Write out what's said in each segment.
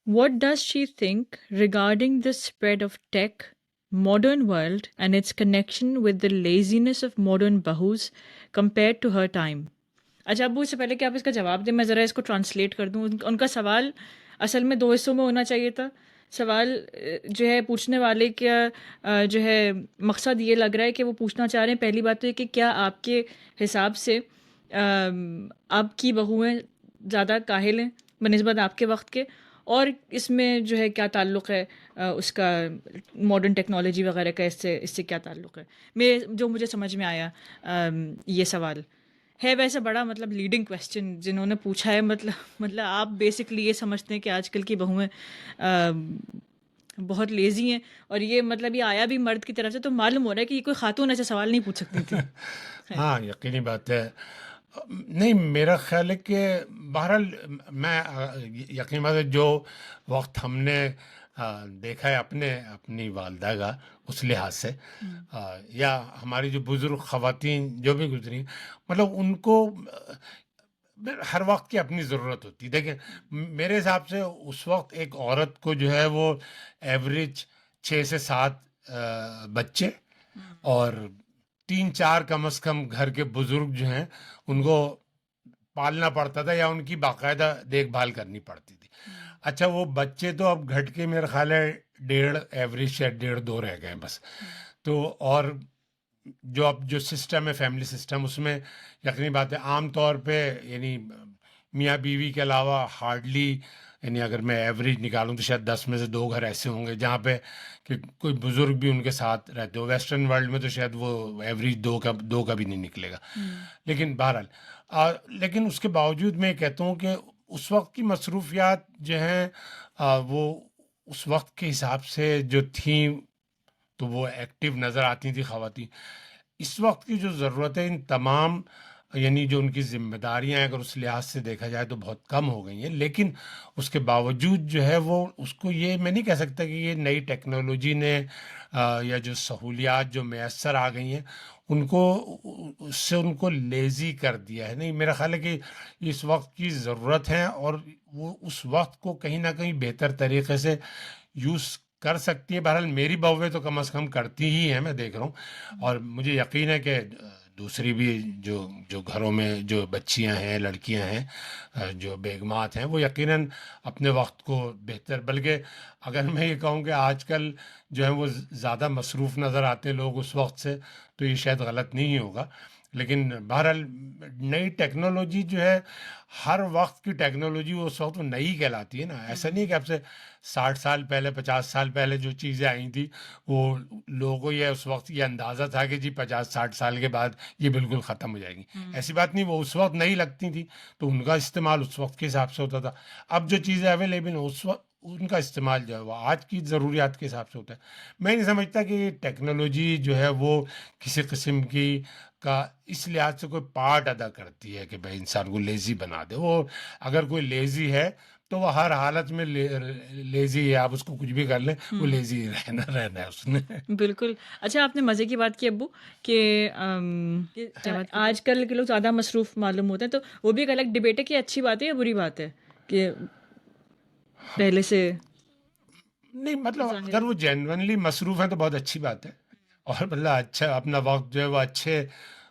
What does she think regarding the spread of tech, modern world, and its connection with the laziness of modern bahus compared to her time? اچھا ابو، اس سے پہلے کہ آپ اس کا جواب دیں میں ذرا اس کو ٹرانسلیٹ کر دوں. ان کا سوال اصل میں دو حصوں میں ہونا چاہیے تھا. سوال جو ہے پوچھنے والے کا جو ہے مقصد یہ لگ رہا ہے کہ وہ پوچھنا چاہ رہے ہیں، پہلی بات تو یہ کہ کیا آپ کے حساب سے آپ کی بہویں زیادہ کاہل ہیں بنسبت آپ کے وقت کے، اور اس میں جو ہے کیا تعلق ہے اس کا ماڈرن ٹیکنالوجی وغیرہ کا، اس سے کیا تعلق ہے. جو مجھے سمجھ میں آیا یہ سوال ہے. ویسے بڑا مطلب لیڈنگ کویسچن جنہوں نے پوچھا ہے، مطلب آپ بیسکلی یہ سمجھتے ہیں کہ آج کل کی بہویں بہت لیزی ہیں، اور یہ مطلب یہ آیا بھی مرد کی طرف سے، تو معلوم ہو رہا ہے کہ یہ کوئی خاتون ایسے سوال نہیں پوچھ سکتی تھی. ہاں یقینی بات ہے. نہیں، میرا خیال ہے کہ بہرحال میں یقینی بات ہے جو وقت ہم نے دیکھا ہے اپنی والدہ کا اس لحاظ سے، یا ہماری جو بزرگ خواتین جو بھی گزری، مطلب ان کو ہر وقت کی اپنی ضرورت ہوتی ہے. دیکھیں میرے حساب سے اس وقت ایک عورت کو جو ہے وہ ایوریج 6 سے 7 بچے اور 3 4 کم از کم گھر کے بزرگ جو ہیں ان کو پالنا پڑتا تھا، یا ان کی باقاعدہ دیکھ بھال کرنی پڑتی تھی. اچھا وہ بچے تو اب گھٹ کے میرا خیال ہے 1.5 ایوریج سے 1.5 2 رہ گئے ہیں بس. تو اور جو سسٹم ہے فیملی سسٹم، اس میں یقینی بات ہے عام طور پہ یعنی میاں بیوی کے علاوہ ہارڈلی، یعنی اگر میں ایوریج نکالوں تو شاید 10 میں سے 2 گھر ایسے ہوں گے جہاں پہ کہ کوئی بزرگ بھی ان کے ساتھ رہتے ہو. ویسٹرن ورلڈ میں تو شاید وہ ایوریج 2 کا بھی نہیں نکلے گا. لیکن بہرحال لیکن اس کے باوجود میں کہتا ہوں کہ اس وقت کی مصروفیات جو ہیں وہ اس وقت کے حساب سے جو تھیں تو وہ ایکٹیو نظر آتی تھی خواتین. اس وقت کی جو ضرورتیں ان تمام یعنی جو ان کی ذمہ داریاں ہیں اگر اس لحاظ سے دیکھا جائے تو بہت کم ہو گئی ہیں. لیکن اس کے باوجود جو ہے وہ اس کو یہ میں نہیں کہہ سکتا کہ یہ نئی ٹیکنالوجی نے یا جو سہولیات جو میسر آ گئی ہیں ان کو اس سے ان کو لیزی کر دیا ہے. نہیں، میرا خیال ہے کہ اس وقت کی ضرورت ہے اور وہ اس وقت کو کہیں نہ کہیں بہتر طریقے سے یوز کر سکتی ہے. بہرحال میری بہویں تو کم از کم کرتی ہی ہیں، میں دیکھ رہا ہوں. اور مجھے یقین ہے کہ دوسری بھی جو گھروں میں جو بچیاں ہیں، لڑکیاں ہیں، جو بیگمات ہیں، وہ یقیناً اپنے وقت کو بہتر، بلکہ اگر میں یہ کہوں کہ آج کل جو ہے وہ زیادہ مصروف نظر آتے ہیں لوگ اس وقت سے، تو یہ شاید غلط نہیں ہوگا. لیکن بہرحال نئی ٹیکنالوجی جو ہے، ہر وقت کی ٹیکنالوجی اس وقت وہ نئی کہلاتی ہے نا. ایسا نہیں کہ اب سے 60 سال پہلے 50 سال پہلے جو چیزیں آئی تھیں وہ لوگوں کو یہ اس وقت یہ اندازہ تھا کہ جی 50 60 سال کے بعد یہ بالکل ختم ہو جائے گی. ایسی بات نہیں، وہ اس وقت نہیں لگتی تھی تو ان کا استعمال اس وقت کے حساب سے ہوتا تھا. اب جو چیزیں اویلیبل ہیں اس وقت ان کا استعمال جو ہے وہ آج کی ضروریات کے حساب سے ہوتا ہے. میں نہیں سمجھتا کہ یہ ٹیکنالوجی جو ہے وہ کسی قسم کی کا اس لحاظ سے کوئی پارٹ ادا کرتی ہے کہ بھائی انسان کو لیزی بنا دے. وہ اگر کوئی لیزی ہے تو وہ ہر حالت میں لیزی ہے، آپ اس کو کچھ بھی کر لیں وہ لیزی رہنا ہے اس نے. بالکل. اچھا آپ نے مزے کی بات کی ابو کہ آج کل کے لوگ زیادہ مصروف معلوم ہوتے ہیں، تو وہ بھی ایک الگ ڈبیٹ ہے کہ اچھی بات ہے یا بری بات ہے کہ پہلے سے نہیں مطلب اگر وہ جینونلی مصروف ہیں تو بہت اچھی بات ہے، اور مطلب اچھا اپنا وقت جو ہے وہ اچھے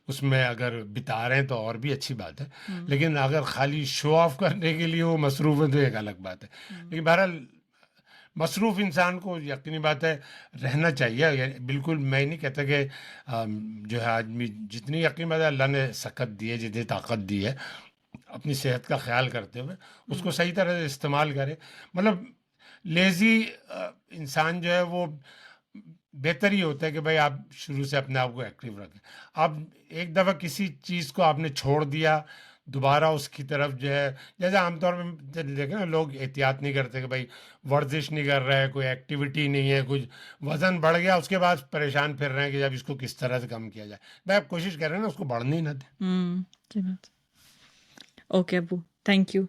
اس میں اگر بتا رہے ہیں تو اور بھی اچھی بات ہے. لیکن اگر خالی شو آف کرنے کے لیے وہ مصروف ہے تو ایک الگ بات ہے. لیکن بہرحال مصروف انسان کو یقینی بات ہے رہنا چاہیے. یعنی بالکل میں نہیں کہتا کہ جو ہے آدمی جتنی یقینی بات ہے اللہ نے سکت دی ہے، جتنی طاقت دی ہے، اپنی صحت کا خیال کرتے ہوئے اس کو صحیح طرح سے استعمال کرے. مطلب لیزی انسان جو ہے وہ بہتر ہی ہوتا ہے کہ بھائی آپ شروع سے اپنے آپ کو ایکٹیو رکھیں. آپ ایک دفعہ کسی چیز کو آپ نے چھوڑ دیا، دوبارہ اس کی طرف جو ہے جیسے عام طور پہ دیکھیں نا لوگ احتیاط نہیں کرتے کہ بھائی ورزش نہیں کر رہا ہے، کوئی ایکٹیویٹی نہیں ہے، کچھ وزن بڑھ گیا اس کے بعد پریشان پھر رہے ہیں کہ جب اس کو کس طرح سے کم کیا جائے. بھائی آپ کوشش کر رہے ہیں نا اس کو بڑھنے ہی نہ دیں. اوکے ابو، تھینک یو.